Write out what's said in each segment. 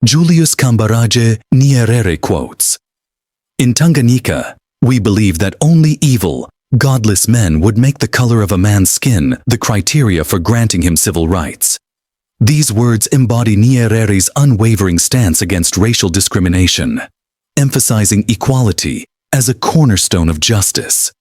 Julius Kambarage Nyerere quotes, "In Tanganyika, we believe that only evil, godless men would make the color of a man's skin the criteria for granting him civil rights." These words embody Nyerere's unwavering stance against racial discrimination, emphasizing equality as a cornerstone of justice.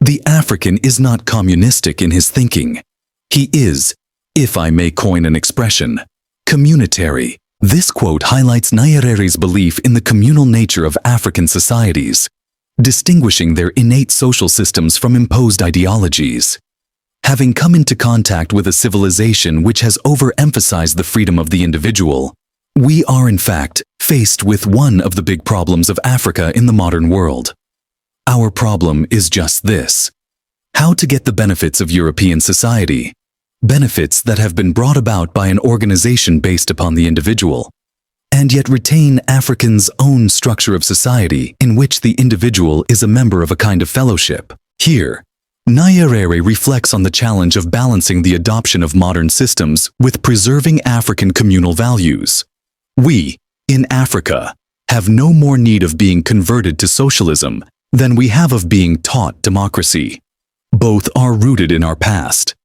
The African is not communistic in his thinking. He is, if I may coin an expression, communitary. This quote highlights Nyerere's belief in the communal nature of African societies, distinguishing their innate social systems from imposed ideologies. Having come into contact with a civilization which has overemphasized the freedom of the individual, we are in fact faced with one of the big problems of Africa in the modern world. Our problem is just this: how to get the benefits of European society, benefits that have been brought about by an organization based upon the individual, and yet retain Africans' own structure of society in which the individual is a member of a kind of fellowship. Here, Nyerere reflects on the challenge of balancing the adoption of modern systems with preserving African communal values. We, in Africa, have no more need of being converted to socialism than we have of being taught democracy. Both are rooted in our past,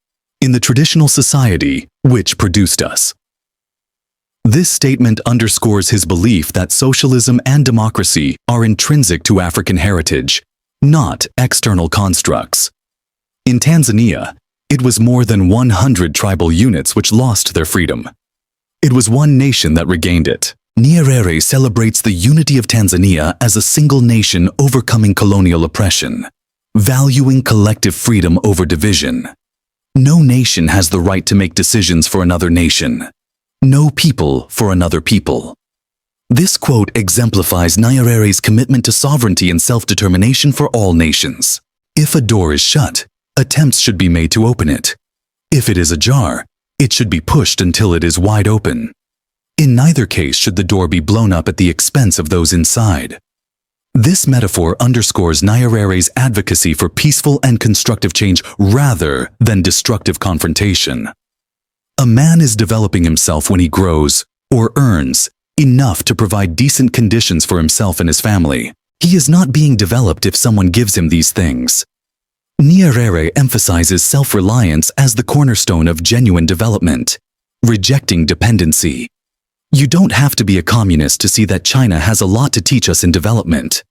in the traditional society which produced us. This statement underscores his belief that socialism and democracy are intrinsic to African heritage, not external constructs. In Tanzania, it was more than 100 tribal units which lost their freedom. It was one nation that regained it. Nyerere celebrates the unity of Tanzania as a single nation overcoming colonial oppression, valuing collective freedom over division. No nation has the right to make decisions for another nation. No people for another people. This quote exemplifies Nyerere's commitment to sovereignty and self-determination for all nations. If a door is shut, attempts should be made to open it. If it is ajar, it should be pushed until it is wide open. In neither case should the door be blown up at the expense of those inside. This metaphor underscores Nyerere's advocacy for peaceful and constructive change rather than destructive confrontation. A man is developing himself when he grows, or earns, enough to provide decent conditions for himself and his family. He is not being developed if someone gives him these things. Nyerere emphasizes self-reliance as the cornerstone of genuine development, rejecting dependency. You don't have to be a communist to see that China has a lot to teach us in development.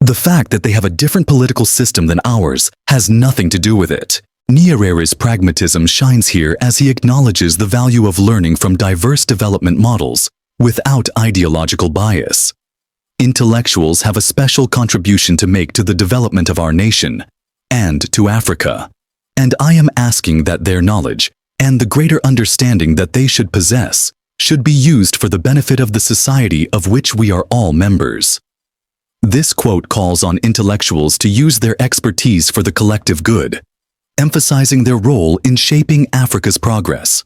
The fact that they have a different political system than ours has nothing to do with it. Nyerere's pragmatism shines here as he acknowledges the value of learning from diverse development models without ideological bias. Intellectuals have a special contribution to make to the development of our nation and to Africa, and I am asking that their knowledge and the greater understanding that they should possess should be used for the benefit of the society of which we are all members. This quote calls on intellectuals to use their expertise for the collective good, emphasizing their role in shaping Africa's progress.